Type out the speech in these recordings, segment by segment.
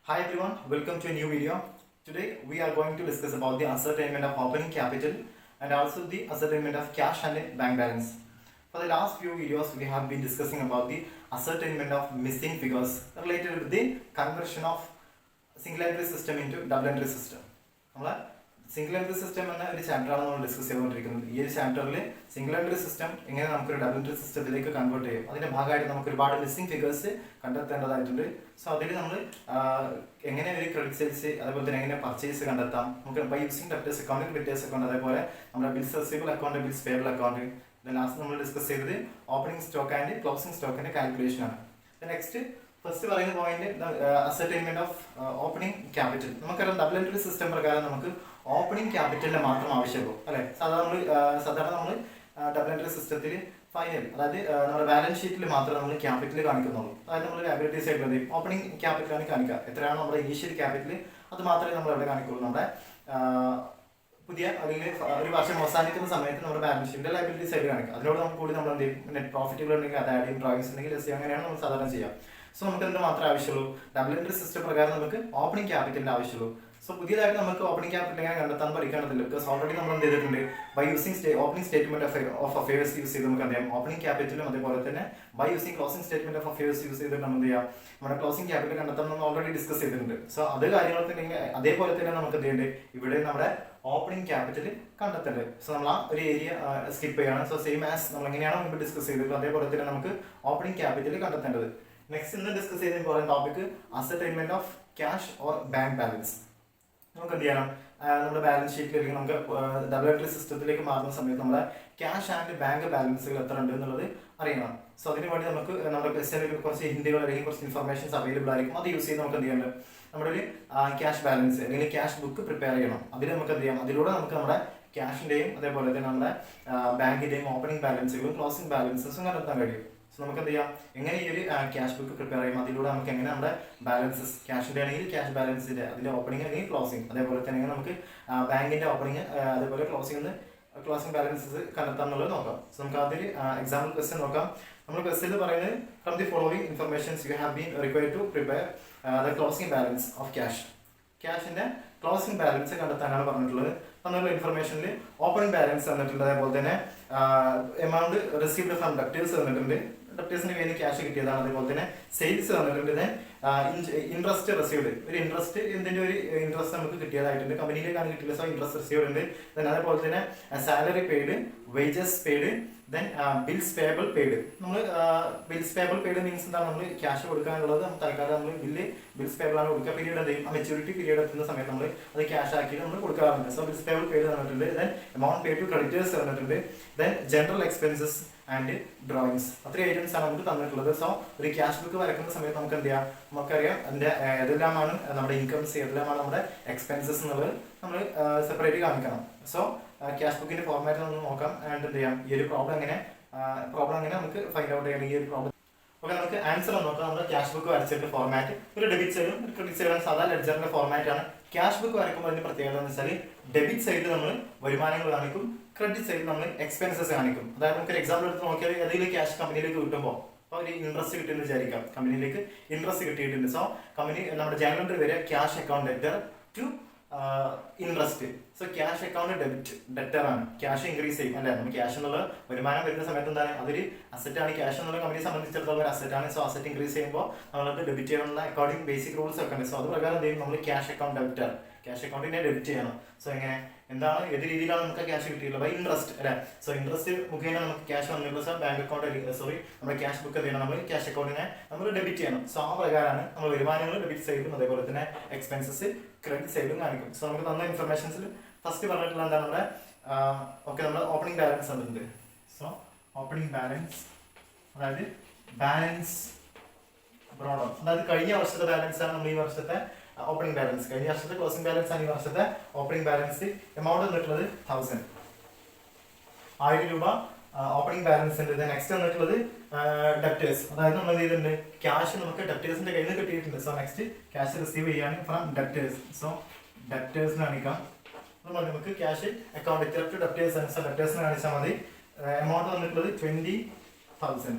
Hi everyone, welcome to a new video. Today we are going to discuss about the ascertainment of opening capital and also the ascertainment of cash and bank balance. For the last few videos we have been discussing about the ascertainment of missing figures related with the conversion of single entry system into double entry system. Single entry system എന്ന ഒരു ചാപ്റ്ററാണ് നമ്മൾ discuss ചെയ്തുകൊണ്ടിരിക്കുന്നത്. ഈ ഒരു ചാപ്റ്ററിൽ single entry system എങ്ങനെ നമുക്കൊരു ഡബിൾ എൻട്രി സിസ്റ്റത്തിലേക്ക് കൺവേർട്ട് ചെയ്യും, അതിന്റെ ഭാഗമായിട്ട് നമുക്ക് ഒരുപാട് മിസ്സിംഗ് ഫിഗേഴ്സ് കണ്ടെത്തേണ്ടതായിട്ടുണ്ട്. സോ അതിൽ നമ്മൾ എങ്ങനെ ഒരു ക്രെഡിറ്റ് സെയിൽസ് അതേപോലെ തന്നെ എങ്ങനെ പർച്ചേസ് കണ്ടെത്താം, നമുക്ക് by using debtors account, creditors account, അതേപോലെ നമ്മുടെ bills receivable account, bills payable account. Last നമ്മൾ ഡിസ്കസ് ചെയ്തത് ഓപ്പണിംഗ് സ്റ്റോക്ക് ആൻഡ് ക്ലോസിംഗ് സ്റ്റോക്കിന്റെ കാൽക്കുലേഷൻ ആണ്. നെക്സ്റ്റ് ഫസ്റ്റ് പറയുന്ന point ascertainment of opening capital. നമുക്കറിയാം ഡബിൾ എൻട്രി സിസ്റ്റം പ്രകാരം നമുക്ക് ഓപ്പണിംഗ് ക്യാപിറ്റലിന്റെ മാത്രം ആവശ്യമുള്ളൂ അല്ലെ. സാധാരണ നമ്മൾ ഡബിൾ എൻട്രി സിസ്റ്റത്തിൽ ഫൈനൽ, അതായത് നമ്മുടെ ബാലൻസ് ഷീറ്റിൽ മാത്രമേ നമ്മൾ ക്യാപിറ്റൽ കാണിക്കുന്നുള്ളൂ. അതായത് നമ്മൾ ലയബിലിറ്റി സൈഡിൽ ഓപ്പണിംഗ് ക്യാപിറ്റലാണ് കാണിക്കുക. എത്രയാണോ നമ്മുടെ ഇനീഷ്യൽ ക്യാപിറ്റൽ അത് മാത്രമേ നമ്മൾ എവിടെ കാണിക്കുള്ളൂ, നമ്മുടെ പുതിയ അല്ലെങ്കിൽ ഒരു വർഷം അവസാനിക്കുന്ന സമയത്ത് നമ്മുടെ ബാലൻസ് ഷീറ്റിന്റെ ലയബിലിറ്റി സൈഡ് കാണിക്കുക. അതിനോട് നമുക്ക് കൂടി നമ്മൾ എന്ത് ചെയ്യും, നെറ്റ് പ്രോഫിറ്റുകൾ ഉണ്ടെങ്കിൽ അത് ആഡ് ചെയ്യും, ഡ്രോയിങ്സ് ഉണ്ടെങ്കിൽ എസ് അങ്ങനെയാണ് നമ്മൾ സാധാരണ ചെയ്യുക. സോ നമുക്ക് എന്ത് മാത്രമേ ആവശ്യമുള്ളൂ, ഡബിൾ എൻട്രി സിസ്റ്റം പ്രകാരം നമുക്ക് ഓപ്പണിംഗ് ക്യാപിറ്റലിന്റെ ആവശ്യമുള്ളൂ. സോ പുതിയതായിട്ട് നമുക്ക് ഓപ്പണിംഗ് ക്യാപിറ്റൽ എങ്ങനെ കണ്ടെത്താൻ പഠിക്കേണ്ടതില്ല. ബിക്കോസ് ഓൾറെഡി നമ്മൾ എന്ത് ചെയ്തിട്ടുണ്ട്, by using opening statement of affairs use ചെയ്ത് നമുക്ക് അറിയാം ഓപ്പണിംഗ് ക്യാപിറ്റലും അതേപോലെ തന്നെ by using closing statement of affairs use ചെയ്തിട്ട് നമ്മൾ എന്ത് ചെയ്യാം, നമ്മുടെ ക്ലോസിംഗ് ക്യാപിറ്റൽ കണ്ടെത്താൻ നമ്മൾ ഓൾറെഡി ഡിസ്കസ് ചെയ്തിട്ടുണ്ട്. സോ അത് കാര്യങ്ങളൊക്കെ അതേപോലെ തന്നെ നമുക്ക് എന്ത് ചെയ്യേണ്ടത്, ഇവിടെ നമ്മുടെ ഓപ്പണിംഗ് ക്യാപിറ്റൽ കണ്ടെത്തേണ്ടത്. സോ നമ്മൾ ആ ഒരു ഏരിയ സ്കിപ്പ് ചെയ്യാണ്. സോ സെയിം ആസ് നമ്മൾ എങ്ങനെയാണോ മുമ്പ് ഡിസ്കസ് ചെയ്തത് അതേപോലെ തന്നെ നമുക്ക് ഓപ്പണിംഗ് ക്യാപിറ്റൽ കണ്ടെത്തേണ്ടത്. നെക്സ്റ്റ് ഇന്ന് ഡിസ്കസ് ചെയ്ത important topic ascertainment of cash or bank balance. നമുക്ക് എന്ത് ചെയ്യണം, നമ്മുടെ ബാലൻസ് ഷീറ്റിലേക്ക് നമുക്ക് ഡബിൾ എൻട്രി സിസ്റ്റത്തിലേക്ക് മാറുന്ന സമയത്ത് നമ്മുടെ ക്യാഷ് ആൻഡ് ബാങ്ക് ബാലൻസുകൾ എത്ര ഉണ്ട് എന്നുള്ളത് അറിയണം. സോ അതിന് വേണ്ടി നമുക്ക് നമ്മുടെ ക്വസ്റ്റ്യനിൽ കുറച്ച് ഹിന്ദികൾ അല്ലെങ്കിൽ കുറച്ച് ഇൻഫർമേഷൻസ് അവൈലബിൾ ആയിരിക്കും. അത് യൂസ് ചെയ്ത് നമുക്ക് എന്ത് ചെയ്യേണ്ടത്, നമ്മുടെ ഒരു ക്യാഷ് ബാലൻസ് അല്ലെങ്കിൽ ക്യാഷ് ബുക്ക് പ്രിപ്പയർ ചെയ്യണം. അതിൽ നമുക്ക് എന്ത് ചെയ്യാം, അതിലൂടെ നമുക്ക് നമ്മുടെ ക്യാഷിന്റെയും അതേപോലെ തന്നെ നമ്മുടെ ബാങ്കിന്റെയും ഓപ്പണിംഗ് ബാലൻസുകളും ക്ലോസിംഗ് ബാലൻസസും കണ്ടെത്താൻ കഴിയും. സോ നമുക്ക് എന്ത് ചെയ്യാം, എങ്ങനെ ഈ ഒരു ക്യാഷ് ബുക്ക് പ്രിപ്പയർ ചെയ്യും, അതിലൂടെ നമുക്ക് എങ്ങനെ നമ്മുടെ ബാലൻസസ് ക്യാഷിന്റെ ആണെങ്കിൽ ക്യാഷ് ബാലൻസിന്റെ അതിന്റെ ഓപ്പണിംഗ് അല്ലെങ്കിൽ ക്ലോസിംഗ്, അതേപോലെ തന്നെ നമുക്ക് ബാങ്കിന്റെ ഓപ്പണിംഗ് അതേപോലെ ക്ലോസിംഗ് ബാലൻസസ് കണ്ടെത്താൻ എന്നുള്ളത് നോക്കാം. സോ നമുക്ക് അതിൽ എക്സാമ്പിൾ ക്വസ്റ്റ്യൻ നോക്കാം. നമ്മൾ ക്വസ്റ്റ്യൻ പറയുന്നത് from the following informations you have been required to prepare the closing balance of cash. ക്യാഷിന്റെ ക്ലോസിംഗ് ബാലൻസ് കണ്ടെത്താനാണ് പറഞ്ഞിട്ടുള്ളത്. തന്നുള്ള ഇൻഫർമേഷനിൽ ഓപ്പണിംഗ് ബാലൻസ് തന്നിട്ടുണ്ട്, അതേപോലെ തന്നെ എമൗണ്ട് റിസീവ്ഡ് ഫ്രം ഡെപ്റ്റേഴ്സ് തന്നിട്ടുണ്ട്, ഡെപ്റ്റേഴ്സിന് വേണ്ടി ക്യാഷ് കിട്ടിയതാണ്, അതേപോലെ തന്നെ സെയിൽസ് തന്നിട്ടുണ്ട്, ദെൻ ഇൻട്രസ്റ്റ് റിസീവ്ഡ്, ഒരു ഇൻട്രസ്റ്റ് എന്തിന്റെ ഒരു ഇൻട്രസ്റ്റ് നമുക്ക് കിട്ടിയതായിട്ടുണ്ട്, കമ്പനിയിലേക്കാണ് കിട്ടിയത്. സോ ഇൻട്രസ്റ്റ് റിസീവ്ഡ് ഉണ്ട്. ദെൻ അതേപോലെ തന്നെ salary paid, wages paid, then bills payable paid. നമ്മൾ ബിൽസ് പേബിൾ പെയ്ഡ് മീൻസ് എന്താണ്, നമ്മൾ ക്യാഷ് കൊടുക്കാനുള്ളത് തൽക്കാലം നമ്മൾ ബിൽസ് പേബിൾ ആണ് കൊടുക്കുക. പീരീഡ് എന്ത് ചെയ്യും, മെച്യൂരിറ്റി പീരീഡ് എത്തുന്ന സമയത്ത് നമ്മൾ അത് ക്യാഷ് ആക്കി നമ്മൾ കൊടുക്കാറുണ്ട്. സോ ബിൽസ് പേബിൾ പെയ്ഡ് തന്നിട്ടുണ്ട്. Then amount paid to creditors തന്നിട്ടുണ്ട്. Then general expenses and drawings. അത്രയും ഐറ്റംസ് ആണ് നമുക്ക് തന്നിട്ടുള്ളത്. സോ ഒരു ക്യാഷ് ബുക്ക് വരയ്ക്കുന്ന സമയത്ത് നമുക്ക് എന്ത് ചെയ്യാം, നമുക്കറിയാം അതിന്റെ ഏതെല്ലാമാണ് നമ്മുടെ ഇൻകംസ്, ഏതെല്ലാമാണ് നമ്മുടെ എക്സ്പെൻസസ് എന്നുള്ളത് നമ്മൾ സെപ്പറേറ്റ് കാണിക്കണം. സോ ക്യാഷ് ബുക്കിന്റെ ഫോർമാറ്റ് നമുക്ക് നോക്കാം. ആൻഡ് എന്ത് ചെയ്യാം, ഈ ഒരു പ്രോബ്ലം എങ്ങനെ നമുക്ക് ഫൈൻഡ് ഔട്ട് ചെയ്യണം. ഈ ഒരു പ്രോബ്ലം ഓക്കെ, നമുക്ക് ആൻസർ നോക്കാം. നമ്മുടെ ക്യാഷ് ബുക്ക് വരച്ചിട്ട് ഫോർമാറ്റ് ഒരു ഡെബിറ്റ് സൈഡും ഒരു ക്രെഡിറ്റ് സൈഡും സാധാരണ ലെഡ്ജറിന്റെ ഫോർമാറ്റ് ആണ്. ക്യാഷ് ബുക്ക് വരയ്ക്കുമ്പോൾ അതിന്റെ പ്രത്യേകത എന്ന് വെച്ചാൽ ഡെബിറ്റ് സൈഡിൽ നമ്മൾ വരുമാനങ്ങൾ കാണിക്കും, ക്രെഡിറ്റ് സൈഡിൽ നമ്മൾ എക്സ്പെൻസസ് കാണിക്കും. അതായത് നമുക്ക് ഒരു എക്സാമ്പിൾ എടുത്ത് നോക്കിയാൽ ഏതെങ്കിലും ക്യാഷ് കമ്പനിയിലേക്ക് കിട്ടുമ്പോൾ അപ്പോൾ ഒരു ഇൻട്രസ്റ്റ് കിട്ടുമെന്ന് വിചാരിക്കാം, കമ്പനിയിലേക്ക് ഇൻട്രസ്റ്റ് കിട്ടിയിട്ടുണ്ട്. സോ കമ്പനി നമ്മുടെ ജനറൽ എൻട്രി വരെ cash account debtor to interest. So cash account debtor ആണ്, ക്യാഷ് ഇൻക്രീസ് ചെയ്യും അല്ലെ. നമ്മൾ ക്യാഷ് എന്നുള്ള വരുമാനം വരുന്ന സമയത്ത് എന്താണ്, അതൊരു അസറ്റ് ആണ്. ക്യാഷ് എന്നുള്ള കമ്പനിയെ സംബന്ധിച്ചിടത്തോളം ഒരു അസറ്റ് ആണ്. സോ അസറ്റ് ഇൻക്രീസ് ചെയ്യുമ്പോൾ നമ്മളത് ഡെബിറ്റ് ചെയ്യാനുള്ള അക്കൗണ്ടിങ് ബേസിക് റൂൾസ് ഒക്കെ ഉണ്ട്. സോ അത് പ്രകാരം എന്ത് ചെയ്യും, നമ്മൾ ക്യാഷ് അക്കൗണ്ട് ഡെബിറ്റർ, ക്യാഷ് അക്കൗണ്ടിനെ ഡെബിറ്റ് ചെയ്യണം. സോ എങ്ങനെ, എന്താണ്, ഏത് രീതിയിലാണ് നമുക്ക് ക്യാഷ് കിട്ടിയിട്ടുള്ളത്, ബൈ ഇൻട്രസ്റ്റ് അല്ലെ. സോ ഇൻട്രസ്റ്റ് മുഖേന നമുക്ക് ക്യാഷ് വന്നിട്ടുള്ള സോ ബാങ്ക് അക്കൗണ്ട് നമ്മുടെ ക്യാഷ് ബുക്ക് എന്ത് ചെയ്യണം, നമ്മൾ ക്യാഷ് അക്കൗണ്ടിനെ നമ്മൾ ഡെബിറ്റ് ചെയ്യണം. സോ ആ പ്രകാരമാണ് നമ്മൾ വരുമാനങ്ങൾ ഡെബിറ്റ് സൈഡും അതേപോലെ തന്നെ എക്സ്പെൻസസ് ക്രെഡിറ്റ് സൈഡും കാണിക്കും. സോ നമുക്ക് തന്ന ഇൻഫർമേഷൻസിൽ ഫസ്റ്റ് പറഞ്ഞിട്ടുള്ള എന്താണ്, നമ്മുടെ ഓക്കെ നമ്മൾ ഓപ്പണിംഗ് ബാലൻസ് തന്നിട്ടുണ്ട്. സോ ഓപ്പണിംഗ് ബാലൻസ് അതായത് ബാലൻസ് ബ്രോഡ്, അതായത് കഴിഞ്ഞ വർഷത്തെ ബാലൻസ് ആണ് നമ്മൾ ഈ വർഷത്തെ ഓപ്പണിംഗ് ബാലൻസ്. കഴിഞ്ഞ വർഷത്തെ ക്ലോസിംഗ് ബാലൻസ് ആണ് ഈ വർഷത്തെ ഓപ്പണിംഗ് ബാലൻസ്. എമൗണ്ട് വന്നിട്ടുള്ളത് 1000 രൂപ ഓപ്പണിംഗ് ബാലൻസ് ഉണ്ട്. നെക്സ്റ്റ് വന്നിട്ടുള്ളത് ഡെപ്റ്റേഴ്സ്, അതായത് നമ്മൾ ചെയ്തിട്ടുണ്ട് ക്യാഷ് നമുക്ക് ഡെപ്റ്റേഴ്സിന്റെ കയ്യിൽ നിന്ന് കിട്ടിയിട്ടുണ്ട്. സോ നെക്സ്റ്റ് ക്യാഷ് റിസീവ് ചെയ്യാണ് ഫ്രം ഡെപ്റ്റേഴ്സ്. സോ ഡെപ്റ്റേഴ്സിന് കാണിക്കാം, നമുക്ക് ക്യാഷ് അക്കൗണ്ട് ടു ഡെപ്റ്റേഴ്സിന് കാണിച്ചാൽ മതി. എമൗണ്ട് വന്നിട്ടുള്ളത് 20,000.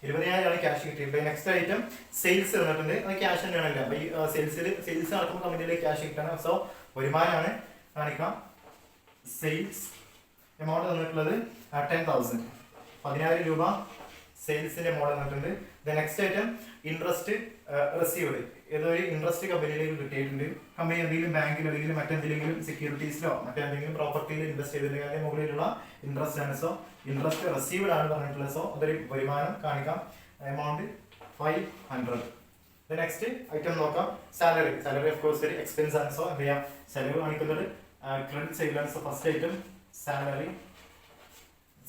20,000 ക്യാഷ് കിട്ടിയിട്ടുണ്ട്. നെക്സ്റ്റ് ഐറ്റം സെയിൽസ് വന്നിട്ടുണ്ട്. അത് ക്യാഷ് തന്നെയാണല്ലോ. അപ്പൊ ഈ സെയിൽസ് നടക്കുമ്പോൾ കമ്പനിയിലേക്ക് ക്യാഷ് കിട്ടണം. സോ വരുമാനമാണ് കാണിക്കാം. സെയിൽസ് എമൗണ്ട് തന്നിട്ടുള്ളത് 10,000, 10,000 രൂപ സെയിൽസിന്റെ എമൗണ്ട് തന്നിട്ടുണ്ട്. Next item interest received. ഏതൊരു ഇൻട്രസ്റ്റ് കമ്പനിയിലേക്ക് കിട്ടിയിട്ടുണ്ട്. കമ്പനി എന്തെങ്കിലും ബാങ്കിൽ അല്ലെങ്കിൽ മറ്റെന്തെങ്കിലും സെക്യൂരിറ്റീസിലോ മറ്റെന്തെങ്കിലും പ്രോപ്പർട്ടിയിൽ ഇൻവെസ്റ്റ് ചെയ്തിട്ടുണ്ടെങ്കിൽ അതിന് മുകളിലുള്ള ഇൻട്രസ്റ്റ് ആണ്. സോ ഇൻട്രസ്റ്റ് റിസീവ്ഡ് ആണ് പറഞ്ഞിട്ടുള്ളത്. സോ അതൊരു വരുമാനം കാണിക്കാം. എമൗണ്ട് 500. നെക്സ്റ്റ് ഐറ്റം നോക്കാം. സാലറി ഓഫ് കോഴ്സ് ഒരു എക്സ്പെൻസ് ആണ്. സോ എന്ത് ചെയ്യാം, ചെലവ് കാണിക്കുന്നത് ക്രെഡിറ്റ് സൈഡിലാണ്. So first item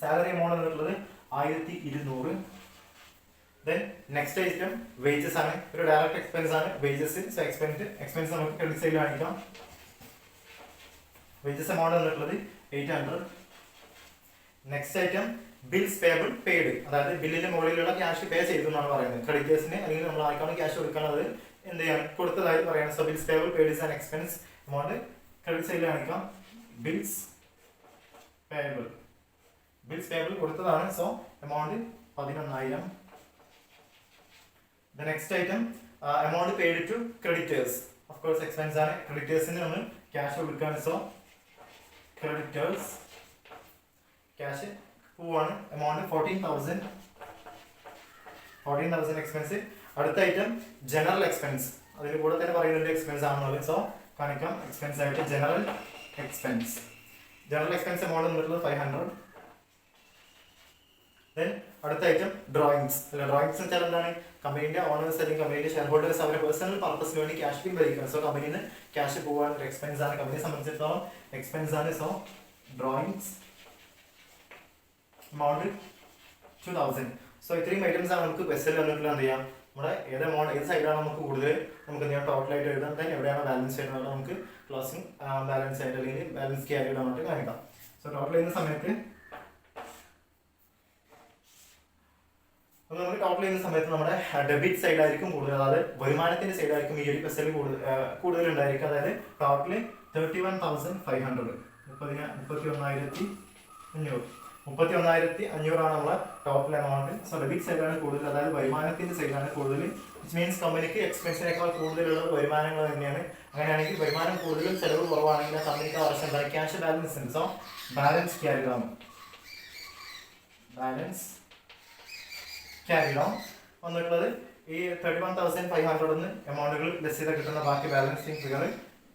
salary amount എന്നുള്ളത് 1,200. നെക്സ്റ്റ് ഐറ്റം വേജസ് ആണ്. ഒരു ഡയറക്റ്റ് എക്സ്പെൻസ് ആണ് വേജസ്. സോ എക്സ്പെൻസ് നമുക്ക് ക്രെഡിറ്റ് സൈഡിൽ കാണിക്കാം. വേജസ് എമൗണ്ട് എന്നുള്ളത് 800. Next item bills payable paid, അതായത് ബില്ലിന്റെ മുകളിലുള്ള ക്യാഷ് പേ ചെയ്തു എന്നാണ് പറയുന്നത്. ക്രെഡിറ്റേഴ്സിന് അല്ലെങ്കിൽ നമ്മൾ ആർക്കാണ് ക്യാഷ് കൊടുക്കുന്നത് എന്ത് ചെയ്യാൻ കൊടുത്തതായി പറയണം. So bills payable paid is an expense amount credit സൈഡിൽ കാണിക്കാം. ബിൽസ് പേബിൾ കൊടുത്തതാണ്. So amount 11,000. Next item amount paid to creditors. Of course expense ആണ്. ക്രെഡിറ്റേഴ്സിന് നമ്മൾ ക്യാഷ് കൊടുക്കുകയാണ്. സോ ക്രെഡിറ്റേഴ്സ് ക്യാഷ് പോവാണ്. Amount 14,000 expense. അടുത്ത ഐറ്റം ജനറൽ എക്സ്പെൻസ്. അതിന് കൂടെ തന്നെ പറയുന്നുണ്ട് എക്സ്പെൻസ് ആണെന്നുള്ളത്. സോ കാണിക്കാം എക്സ്പെൻസ് ആയിട്ട് ജനറൽ എക്സ്പെൻസ് എമൗണ്ട് എന്നുള്ളത് 500. അടുത്ത ഐറ്റം ഡ്രോയിങ്സ് എന്ന് വെച്ചാൽ എന്താണ്, കമ്പനിയുടെ ഓണേഴ്സ് അല്ലെങ്കിൽ കമ്പനിയുടെ ഷെയർ ഹോൾഡേഴ്സ് അവരുടെ പേഴ്സണൽ പർപ്പസിന് വേണ്ടി ക്യാഷ് ബിൽ ഭരിക്കണം. സോ കമ്പനിയിൽ നിന്ന് ക്യാഷ് പോകാൻ ഒരു എക്സ്പെൻസ് ആണ്. കമ്പനിയെ സംബന്ധിച്ചിടത്തോളം എക്സ്പെൻസ് ആണ്. So drawings amount 2,000. സോ ഇത്രയും ഐറ്റംസ് ആണ് നമുക്ക് ക്വസ്റ്റ്യൻ വന്നിട്ടുള്ള എന്ത് ചെയ്യാം, നമ്മുടെ ഏത് സൈഡാണ് നമുക്ക് കൂടുതൽ നമുക്ക് എന്ത് ചെയ്യാം ടോട്ടലായിട്ട് എഴുതാൻ തന്നെ എവിടെയാണ് ബാലൻസ് ചെയ്യുന്നത് നമുക്ക് ക്ലോസിംഗ് ബാലൻസ് ആയിട്ട് അല്ലെങ്കിൽ ബാലൻസ് ക്യാരി ഇടാൻ വേണ്ടി കാണിക്കാം. സോ ടോട്ടൽ ചെയ്യുന്ന സമയത്ത് നമ്മുടെ ഡെബിറ്റ് സൈഡ് ആയിരിക്കും കൂടുതൽ, അതായത് വരുമാനത്തിന്റെ സൈഡ് ആയിരിക്കും ഈ ഒരു ക്വസ്റ്റ്യൻ കൂടുതൽ ഉണ്ടായിരിക്കും. അതായത് ടോട്ടല് 31,500, 31,500 ആണ് നമ്മളെ ടോട്ടൽ എമൗണ്ട്. സോ ഡെബിറ്റ് സൈഡാണ് കൂടുതൽ, അതായത് വരുമാനത്തിന്റെ സൈഡാണ് കൂടുതൽ. വിച്ച് മീൻസ് കമ്പനിക്ക് എക്സ്പെൻസിനേക്കാൾ കൂടുതലുള്ളത് വരുമാനങ്ങൾ തന്നെയാണ്. അങ്ങനെയാണെങ്കിൽ വരുമാനം കൂടുതലും ചെലവ് കുറവാണെങ്കിൽ കമ്പനിക്ക് ആവശ്യം എന്താ, ക്യാഷ് ബാലൻസ് ഉണ്ട്. സോ ബാലൻസ് ക്യാരി ഡൗൺ വന്നിട്ടുള്ളത് ഈ 31,500 എമൗണ്ടുകൾ ലെസ് ചെയ്ത് കിട്ടുന്ന ബാക്കി ബാലൻസിങ് ഫിഗർ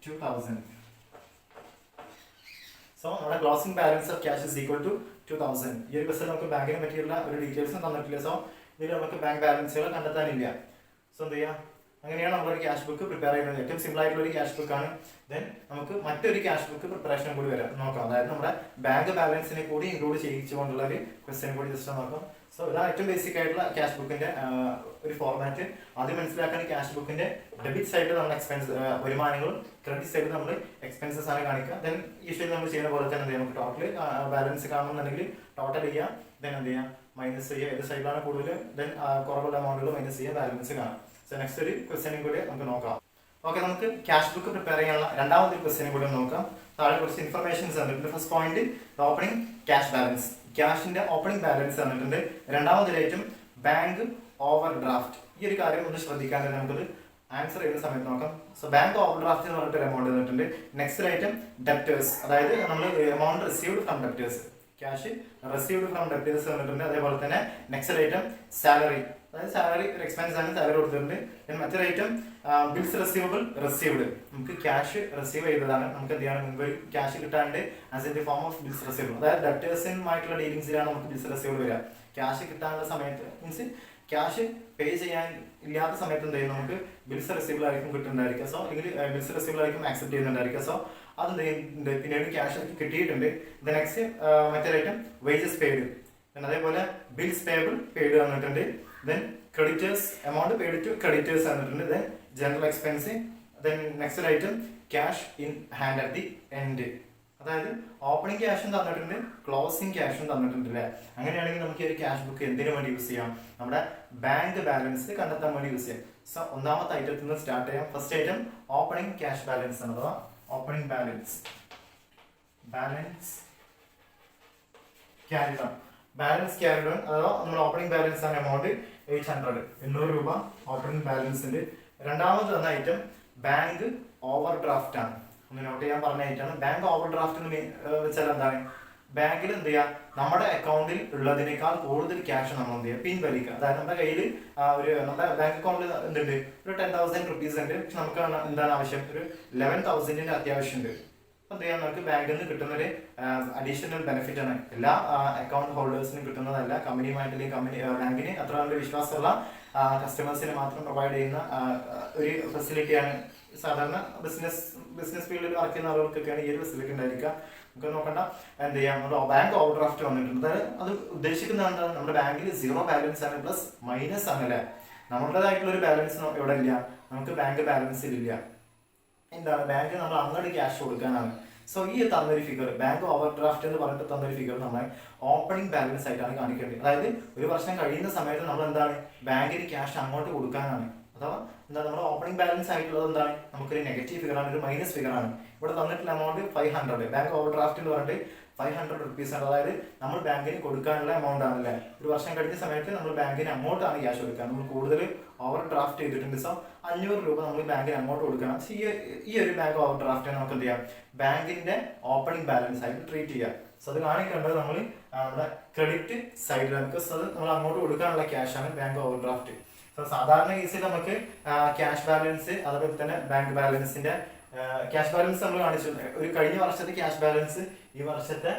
2,000. സോ നമ്മുടെ closing balance of cash is equal to 2,000. ഈ ഒരു ബസ്സിൽ നമുക്ക് ബാങ്കിനെ പറ്റിയുള്ള ഒരു ഡീറ്റെയിൽസും തന്നിട്ടില്ല. സോ ഇതിൽ നമുക്ക് ബാങ്ക് ബാലൻസുകൾ കണ്ടെത്താനില്ല. സോ എന്ത് ചെയ്യാം, അങ്ങനെയാണ് നമ്മളൊരു ക്യാഷ് ബുക്ക് പ്രിപ്പയർ ചെയ്യുന്നത്. ഏറ്റവും സിമ്പിൾ ആയിട്ടുള്ള ഒരു ക്യാഷ് ബുക്ക് ആണ്. ദെൻ നമുക്ക് മറ്റൊരു ക്യാഷ് ബുക്ക് പ്രിപ്പറേഷൻ കൂടി വരാം നോക്കാം. അതായത് നമ്മുടെ ബാങ്ക് ബാലൻസിനെ കൂടി ഇൻക്ലൂഡ് ചെയ്യിച്ചുകൊണ്ടുള്ള ഒരു ക്വസ്റ്റ്യൻ കൂടി ജസ്റ്റ് നോക്കാം. സോ ഇതാണ് ഏറ്റവും ബേസിക് ആയിട്ടുള്ള ക്യാഷ് ബുക്കിന്റെ ഒരു ഫോർമാറ്റ്. ആദ്യം മനസ്സിലാക്കാൻ ക്യാഷ് ബുക്കിന്റെ ഡെബിറ്റ് സൈഡിൽ നമ്മൾ എക്സ്പെൻസ് വരുമാനങ്ങളും ക്രെഡിറ്റ് സൈഡിൽ നമ്മൾ എക്സ്പെൻസസ് ആണ് കാണിക്കുക. ദെൻ യൂഷ്വലി നമ്മൾ ചെയ്യുന്ന പോലെ തന്നെ നമുക്ക് ടോട്ടൽ ബാലൻസ് കാണുന്നുണ്ടെങ്കിൽ ടോട്ടൽ ചെയ്യാം. ദെൻ എന്ത് ചെയ്യാം, മൈനസ് ചെയ്യുക. ഏത് സൈഡിലാണ് കൂടുതൽ ദെൻ കുറവുള്ള എമൗണ്ടുകൾ മൈനസ് ചെയ്യുക, ബാലൻസ് കാണാം. സോ നെക്സ്റ്റ് ഒരു ക്വസ്റ്റ്യനും കൂടി നമുക്ക് നോക്കാം. ഓക്കെ, നമുക്ക് ക്യാഷ് ബുക്ക് പ്രിപ്പയർ ചെയ്യാനുള്ള രണ്ടാമത്തെ ക്വസ്റ്റ്യനും കൂടി നോക്കാം. താഴെ കുറച്ച് ഇൻഫർമേഷൻസ് തന്നിട്ടുണ്ട്. First point opening cash balance, ക്യാഷിന്റെ ഓപ്പണിംഗ് ബാലൻസ് തന്നിട്ടുണ്ട്. രണ്ടാമത്തെ ഐറ്റം ബാങ്ക് ഓവർ ഡ്രാഫ്റ്റ്. ഈ ഒരു കാര്യം ഒന്ന് ശ്രദ്ധിക്കാൻ നമുക്കത് ആൻസർ ചെയ്യുന്ന സമയത്ത് നോക്കാം. സോ ബാങ്ക് ഓവർ ഡ്രാഫ്റ്റ് എന്ന് പറഞ്ഞിട്ട് എമൗണ്ട് തന്നിട്ടുണ്ട്. നെക്സ്റ്റ് ഐറ്റം ഡെപ്റ്റേഴ്സ്, അതായത് നമ്മൾ amount received from debtors, cash received from debtors തന്നിട്ടുണ്ട്. അതേപോലെ തന്നെ നെക്സ്റ്റ് ഐറ്റം സാലറി, അതായത് സാലറി ഒരു എക്സ്പെൻസ് ആണ്, സാലറി കൊടുത്തിട്ടുണ്ട്. മറ്റൊരു ഐറ്റം ബിൽസ് റിസീവ്ഡ്, നമുക്ക് ക്യാഷ് റിസീവ് ചെയ്തതാണ്. നമുക്ക് എന്ത് ചെയ്യണം, മുമ്പ് ക്യാഷ് കിട്ടാണ്ട് as in the form of bills received, അതായത് ഡെപ്റ്റേഴ്സുമായിട്ടുള്ള ഡീലിംഗ്സിലാണ് നമുക്ക് ബിൽസ് റിസീവ്ഡ് വരിക. ക്യാഷ് കിട്ടാനുള്ള സമയത്ത് മീൻസ് ക്യാഷ് പേ ചെയ്യാൻ ഇല്ലാത്ത സമയത്ത് എന്ത് ചെയ്യും, നമുക്ക് ബിൽസ് റിസീവ്ഡ് ആയിരിക്കും കിട്ടുന്നുണ്ടായിരിക്കുക. സോ അല്ലെങ്കിൽ ബിൽസ് റിസീവ്ഡ് ആയിരിക്കും ആക്സെപ്റ്റ് ചെയ്യുന്നുണ്ടായിരിക്കുക. സോ അതെന്ത് ചെയ്യുന്നുണ്ട്, പിന്നീട് ക്യാഷ് കിട്ടിയിട്ടുണ്ട്. നെക്സ്റ്റ് മറ്റൊരു ഐറ്റം വേജസ് പെയ്ഡ്, അതേപോലെ ബിൽസ് പേബിൾ പെയ്ഡ് വന്നിട്ടുണ്ട്. Then creditors amount paid to creditors വന്നിട്ടുണ്ട്. Then general expense. Then next item cash in hand at the end, അതായത് ഓപ്പണിംഗ് ക്യാഷും തന്നിട്ടുണ്ട്, ക്ലോസിംഗ് ക്യാഷും തന്നിട്ടുണ്ട് അല്ലേ. അങ്ങനെയാണെങ്കിൽ നമുക്ക് ഈ ഒരു ക്യാഷ് ബുക്ക് എന്തിനു വേണ്ടി യൂസ് ചെയ്യാം, നമ്മുടെ ബാങ്ക് ബാലൻസ് കണ്ടെത്താൻ വേണ്ടി യൂസ് ചെയ്യാം. സോ ഒന്നാമത്തെ ഐറ്റത്തിൽ നിന്ന് സ്റ്റാർട്ട് ചെയ്യാം. First item opening cash balance ആണ്, അഥവാ opening balance carry down. Balance carried on അഥവാ നമ്മുടെ ഓപ്പണിംഗ് ബാലൻസ് ആണ് എമൗണ്ട് 800 800 രൂപ ഓപ്പണിംഗ് ബാലൻസ് ഉണ്ട്. രണ്ടാമത് തന്ന ഐറ്റം ബാങ്ക് ഓവർ ഡ്രാഫ്റ്റ് ആണ്. ഒന്ന് നോട്ട് ചെയ്യാൻ പറഞ്ഞ ഐറ്റാണ് ബാങ്ക് ഓവർ ഡ്രാഫ്റ്റ് എന്ന് വെച്ചാൽ എന്താണ്? ബാങ്കിൽ എന്ത് ചെയ്യുക, നമ്മുടെ അക്കൗണ്ടിൽ ഉള്ളതിനേക്കാൾ കൂടുതൽ ക്യാഷ് നമ്മൾ എന്ത് ചെയ്യുക, പിൻവലിക്കുക. അതായത് നമ്മുടെ കയ്യിൽ നമ്മുടെ ബാങ്ക് അക്കൗണ്ടിൽ എന്തുണ്ട്, ഒരു 10,000 റുപ്പീസ് ഉണ്ട്. പക്ഷെ നമുക്ക് എന്താണ് ആവശ്യം, ഒരു 11,000 അത്യാവശ്യമുണ്ട്. അപ്പൊ എന്ത് ചെയ്യാം, നമുക്ക് ബാങ്കിൽ നിന്ന് കിട്ടുന്ന ഒരു അഡീഷണൽ ബെനിഫിറ്റ് ആണ്. എല്ലാ അക്കൗണ്ട് ഹോൾഡേഴ്സിനും കിട്ടുന്നതല്ല. കമ്പനിയുമായിട്ട് ബാങ്കിന് അത്ര നല്ല വിശ്വാസമുള്ള കസ്റ്റമേഴ്സിന് മാത്രം പ്രൊവൈഡ് ചെയ്യുന്ന ഒരു ഫെസിലിറ്റിയാണ്. സാധാരണ ബിസിനസ് ഫീൽഡിൽ വർക്ക് ചെയ്യുന്ന ആളുകൾക്കൊക്കെയാണ് ഈ ഒരു ഫെസിലിറ്റി ഉണ്ടായിരിക്കുക. നമുക്ക് നോക്കണ്ട, എന്ത് ചെയ്യാം, നമ്മുടെ ബാങ്ക് ഓവർ ഡ്രാഫ്റ്റ് വന്നിട്ടുണ്ട്. അതായത് അത് ഉദ്ദേശിക്കുന്നത് എന്താണ്, നമ്മുടെ ബാങ്കിൽ സീറോ ബാലൻസ് ആണ്, പ്ലസ് മൈനസ് ആണ് അല്ലേ. നമ്മുടേതായിട്ടുള്ള ഒരു ബാലൻസ് ഇവിടെ ഇല്ല, നമുക്ക് ബാങ്ക് ബാലൻസിൽ ഇല്ല. എന്താണ്, ബാങ്ക് നമ്മൾ അങ്ങോട്ട് ക്യാഷ് കൊടുക്കാനാണ്. സോ ഈ തന്നൊരു ഫിഗർ, ബാങ്ക് ഓവർ ഡ്രാഫ്റ്റ് എന്ന് പറഞ്ഞിട്ട് തന്നൊരു ഫിഗർ നമ്മൾ ഓപ്പണിംഗ് ബാലൻസ് ആയിട്ടാണ് കാണിക്കേണ്ടത്. അതായത് ഒരു വർഷം കഴിയുന്ന സമയത്ത് നമ്മൾ എന്താണ്, ബാങ്കിന് ക്യാഷ് അങ്ങോട്ട് കൊടുക്കാനാണ്. അഥവാ എന്താ, നമ്മുടെ ഓപ്പണിംഗ് ബാലൻസ് ആയിട്ടുള്ളത് എന്താണ്, നമുക്കൊരു നെഗറ്റീവ് ഫിഗർ ആണ്, ഒരു മൈനസ് ഫിഗർ ആണ്. ഇവിടെ തന്നിട്ടുള്ള എമൗണ്ട് 500, ബാങ്ക് ഓവർ ഡ്രാഫ്റ്റ് എന്ന് പറഞ്ഞിട്ട് 500 റുപ്പീസ് ആണ്. അതായത് നമ്മൾ ബാങ്കിന് കൊടുക്കാനുള്ള എമൗണ്ട് ആണല്ലേ. ഒരു വർഷം കഴിഞ്ഞ സമയത്ത് നമ്മൾ ബാങ്കിന് അങ്ങോട്ടാണ് ക്യാഷ് കൊടുക്കുക. നമ്മൾ കൂടുതൽ ഓവർ ഡ്രാഫ്റ്റ് ചെയ്തിട്ടുണ്ട്. സോ 500 രൂപ നമ്മൾ ബാങ്കിന് അങ്ങോട്ട് കൊടുക്കണം. ഈ ഒരു ബാങ്ക് ഓവർ ഡ്രാഫ്റ്റ് നമുക്ക് എന്ത് ചെയ്യാം, ബാങ്കിന്റെ ഓപ്പണിംഗ് ബാലൻസ് ആയിട്ട് ട്രീറ്റ് ചെയ്യാം. സോ അത് കാണിക്കേണ്ടത് നമ്മൾ നമ്മുടെ ക്രെഡിറ്റ് സൈഡിലാണ്. ബിക്കോസ് അത് നമ്മൾ അങ്ങോട്ട് കൊടുക്കാനുള്ള ക്യാഷ് ആണ് ബാങ്ക് ഓവർ ഡ്രാഫ്റ്റ്. സോ സാധാരണ കേസിൽ നമുക്ക് ക്യാഷ് ബാലൻസ്, അതുപോലെ തന്നെ ബാങ്ക് ബാലൻസിന്റെ ക്യാഷ് ബാലൻസ് നമ്മൾ കാണിച്ചു. ഒരു കഴിഞ്ഞ വർഷത്തെ ക്യാഷ് ബാലൻസ് ഈ വർഷത്തെ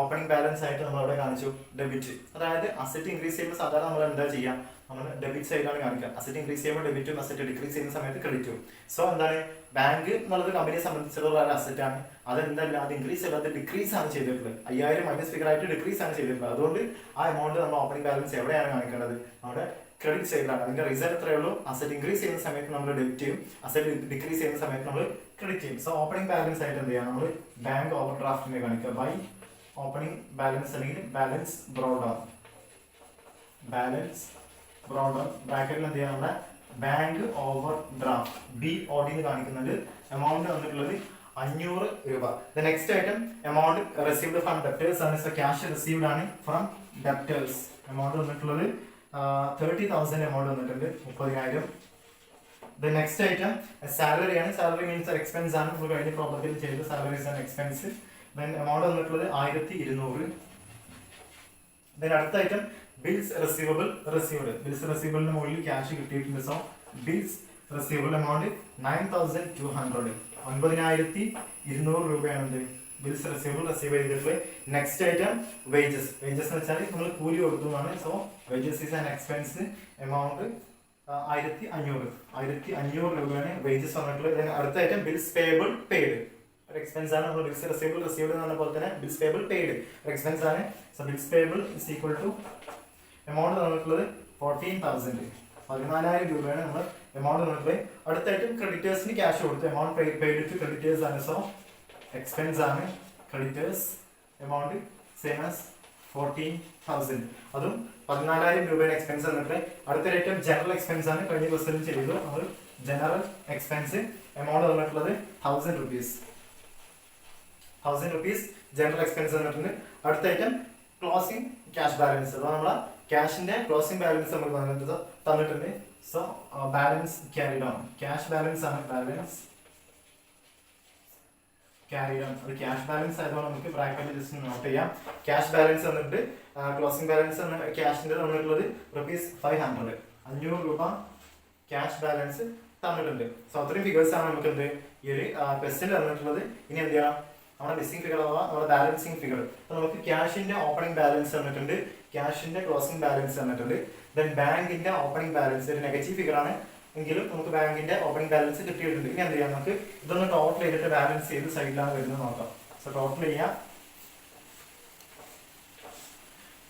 ഓപ്പണിംഗ് ബാലൻസ് ആയിട്ട് നമ്മൾ അവിടെ കാണിച്ചു ഡെബിറ്റ്. അതായത് അസറ്റ് ഇൻക്രീസ് ചെയ്യുമ്പോൾ സാധാരണ നമ്മൾ എന്താ ചെയ്യാം, നമ്മൾ ഡെബിറ്റ് സൈഡിലാണ് കാണിക്കുക. അസറ്റ് ഇൻക്രീസ് ചെയ്യുമ്പോൾ ഡെബിറ്റും, അസറ്റ് ഡിക്രീസ് ചെയ്യുന്ന സമയത്ത് ക്രെഡിറ്റും. സോ എന്താണ്, ബാങ്ക് എന്നുള്ളത് കമ്പനിയെ സംബന്ധിച്ചുള്ള ഒരു അസറ്റ് ആണ്. അതെന്തല്ല, അത് ഇൻക്രീസ് അല്ല, അത് ഡിക്രീസ് ആണ് ചെയ്തിട്ടുള്ളത്. 5000 മൈനസ് ഫിഗർ ആയിട്ട് ഡിക്രീസ് ആണ് ചെയ്തിട്ടുള്ളത്. അതുകൊണ്ട് ആ എമൗണ്ട് നമ്മൾ ഓപ്പണിംഗ് ബാലൻസ് എവിടെയാണ് കാണിക്കേണ്ടത്, നമ്മുടെ ക്രെഡിറ്റ് സൈഡിലാണ്. അതിന്റെ റീസൺ എത്രയേ ഉള്ളൂ, അസറ്റ് ഇൻക്രീസ് ചെയ്യുന്ന സമയത്ത് നമ്മൾ ഡെബിറ്റ് ചെയ്യും, അസറ്റ് ഡിക്രീസ് ചെയ്യുന്ന സമയത്ത് നമ്മൾ ക്രെഡിറ്റ് ചെയ്യും. സോ ഓപ്പണിംഗ് ബാലൻസ് ആയിട്ട് എന്ത് ചെയ്യാം, നമ്മൾ ബാങ്ക് ഓവർ ഡ്രാഫ്റ്റിനെ കാണിക്കുക ബൈ ഓപ്പണിംഗ് ബാലൻസ്, അല്ലെങ്കിൽ balance broad down. Balance broad down ബ്രാക്കറ്റിൽ എന്ത് ചെയ്യാം, നമ്മുടെ ബാങ്ക് ഓവർ ഡ്രാഫ്റ്റ് BOD എന്ന് കാണിക്കുന്നുണ്ട്. എമൗണ്ട് വന്നിട്ടുള്ളത് 500 രൂപ. The next item amount received from debtors ആണ്. സോ ക്യാഷ് റിസീവ്ഡ് ആണ് ഫ്രം ഡെപ്റ്റേഴ്സ്. എമൗണ്ട് വന്നിട്ടുള്ളത് 30,000 എമൗണ്ട് വന്നിട്ടുണ്ട്, 30,000. ദ നെക്സ്റ്റ് ഐറ്റം സാലറി ആണ്. സാലറി മീൻസ് എക്സ്പെൻസ് ആണ്. നമ്മൾ കഴിഞ്ഞ പ്രോപ്പർട്ടിയിൽ ചെയ്ത salaries and expense. Then amount വന്നിട്ടുള്ളത് 1200. ദെൻ അടുത്ത ഐറ്റം ബിൽസ് റിസീവബിൾ റിസീവ്ഡ്. ബിൽസ് റിസീവബിളിന് മുകളിൽ ക്യാഷ് കിട്ടിയിട്ടുണ്ട്. സോ ബിൽസ് റിസീവബിൾ എമൗണ്ട് 9,200, 9,200 രൂപയാണ് ബിൽസ് റിസീവബിൾ റിസീവ് ചെയ്തിട്ടുള്ളത്. Next item wages. വേജസ് എന്ന് വെച്ചാൽ നമ്മൾ കൂലി കൊടുക്കുന്നതാണ്. So wages is an expense. Amount 1,500 രൂപയാണ് വേജസ് വന്നിട്ടുള്ളത്. അടുത്ത ഐറ്റം ബിൽസ് പേയബിൾ പെയ്ഡ്. ഒരു എക്സ്പെൻസ് ആണ്. നമ്മൾ ബിൽസ് റിസീവബിൾ റിസീവ്ഡ് എന്ന് പറഞ്ഞ പോലെ തന്നെ ബിൽസ് പേയബിൾ പെയ്ഡ് ഒരു എക്സ്പെൻസ് ആണ്. So bills payable is equal to amount തന്നിട്ടുള്ളത് 14,000, 14,000 രൂപയാണ് നമ്മൾ എമൗണ്ട് തന്നിട്ടുള്ളത്. അടുത്തായിട്ട് ക്രെഡിറ്റേഴ്സിന് ക്യാഷ് കൊടുത്തു. എമൗണ്ട് പെയ്ഡ് ടു ക്രെഡിറ്റേഴ്സ് ആണ്. സോ എക്സ്പെൻസ് ആണ്. ക്രെഡിറ്റേഴ്സ് എമൗണ്ട് സെയിം ആസ് 14,000, അതും 14,000 രൂപയുടെ എക്സ്പെൻസ് വന്നിട്ട്. അടുത്ത ഐറ്റം ജനറൽ എക്സ്പെൻസ് ആണ്. കഴിഞ്ഞ ക്വസ്റ്റ്യൻ ചെയ്തു നമ്മൾ ജനറൽ എക്സ്പെൻസ്. എമൗണ്ട് വന്നിട്ടുള്ളത് 1,000 റുപ്പീസ്. 1,000 റുപ്പീസ് ജനറൽ എക്സ്പെൻസ് വന്നിട്ടുണ്ട്. അടുത്ത ഐറ്റം ക്ലോസിംഗ് ക്യാഷ് ബാലൻസ്. അഥവാ നമ്മളെ ക്യാഷിന്റെ ക്ലോസിംഗ് ബാലൻസ് നമുക്ക് തന്നിട്ടുണ്ട്. So balance carried on. Cash balance ആണ്. Balance carried on. ഒരു ക്യാഷ് ബാലൻസ് ആയതുകൊണ്ട് നമുക്ക് ബ്രാക്കറ്റിൽ ജസ്റ്റ് നോട്ട് ചെയ്യാം. ക്യാഷ് ബാലൻസ് വന്നിട്ട് ക്ലോസിംഗ് ബാലൻസ് ക്യാഷിന്റെ തന്നിട്ടുള്ളത് ₹500, 500 രൂപ ക്യാഷ് ബാലൻസ് തന്നിട്ടുണ്ട്. സോ അത്രയും ഫിഗേഴ്സ് ആണ് നമുക്ക് എന്ത് ഈ ഒരു ക്വസ്റ്റ്യൻ തന്നിട്ടുള്ളത്. ഇനി എന്ത് ചെയ്യണം, നമ്മുടെ മിസ്സിംഗ് ഫിഗർ അഥവാ നമ്മുടെ ബാലൻസിങ് ഫിഗർ. അപ്പൊ നമുക്ക് ക്യാഷിന്റെ ഓപ്പണിംഗ് ബാലൻസ് തന്നിട്ടുണ്ട്, ക്യാഷിന്റെ ക്ലോസിംഗ് ബാലൻസ് തന്നിട്ടുണ്ട്. ദെൻ ബാങ്കിന്റെ ഓപ്പണിംഗ് ബാലൻസ് ഒരു നെഗറ്റീവ് ഫിഗർ ആണ് എങ്കിലും നമുക്ക് ബാങ്കിന്റെ ഓപ്പണിംഗ് ബാലൻസ് കിട്ടിയിട്ടുണ്ട്. ഇനി എന്ത് ചെയ്യാം, നമുക്ക് ഇതൊന്ന് ടോട്ടൽ ചെയ്തിട്ട് ബാലൻസ് ചെയ്ത് സൈഡിലാണ് വരുന്നത് നോക്കാം. സോ ടോട്ടൽ ചെയ്യാം.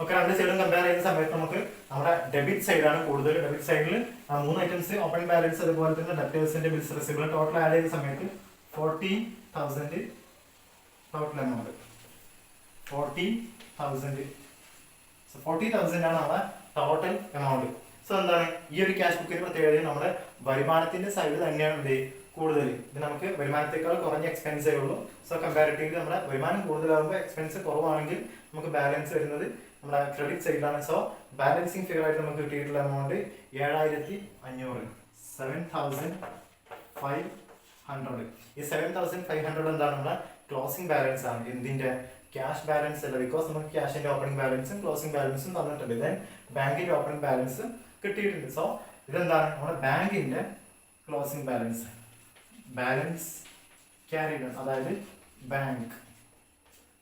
ഒക്കെ രണ്ട് സൈഡും കമ്പയർ ചെയ്യുന്ന സമയത്ത് നമുക്ക് നമ്മുടെ ഡെബിറ്റ് സൈഡാണ് കൂടുതൽ. ഡെബിറ്റ് സൈഡിൽ 3 ഐറ്റംസ് ഓപ്പണിംഗ് ബാലൻസ്, അതുപോലെ തന്നെ ഡെപ്റ്റേഴ്സിന്റെ ബിൽസ് റിസീവബിൾ ടോട്ടൽ ആഡ് ചെയ്യുന്ന സമയത്ത് 40,000 ടോട്ടൽ എമൗണ്ട്. 40,000. സോ 40,000 ആണ് നമ്മുടെ ടോട്ടൽ എമൗണ്ട്. സോ എന്താണ് ഈ ഒരു ക്യാഷ് ബുക്കിന് പ്രത്യേകത, നമ്മുടെ വരുമാനത്തിന്റെ സൈഡ് തന്നെയാണ് ഇത് കൂടുതൽ. ഇത് നമുക്ക് വരുമാനത്തെക്കാൾ കുറഞ്ഞ എക്സ്പെൻസേ ഉള്ളൂ. സോ കമ്പാരിറ്റീവ്ലി നമ്മുടെ വരുമാനം കൂടുതലാകുമ്പോൾ എക്സ്പെൻസ് കുറവാണെങ്കിൽ നമുക്ക് ബാലൻസ് വരുന്നത് നമ്മുടെ ക്രെഡിറ്റ് സൈഡിലാണ്. സോ ബാലൻസിങ് ഫിഗർ ആയിട്ട് നമുക്ക് കിട്ടിയിട്ടുള്ള എമൗണ്ട് 7500, 7500. ഈ 7500 എന്താണ് നമ്മുടെ ക്ലോസിംഗ് ബാലൻസ് ആണ്. എന്തിന്റെ? ക്യാഷ് ബാലൻസ് അല്ല, ബിക്കോസ് നമുക്ക് ക്യാഷിന്റെ ഓപ്പണിംഗ് ബാലൻസും ക്ലോസിംഗ് ബാലൻസും തന്നിട്ടുണ്ട്. ദെൻ ബാങ്കിന്റെ ഓപ്പണിംഗ് ബാലൻസ് കിട്ടിയിട്ടുണ്ട്. സോ ഇതെന്താണ്? നമ്മുടെ ബാങ്കിന്റെ ക്ലോസിംഗ് ബാലൻസ്, ബാലൻസ് ക്യാരിഡ്, അതായത്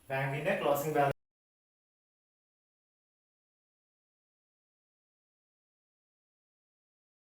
ബാങ്കിന്റെ ക്ലോസിംഗ് ബാലൻസ്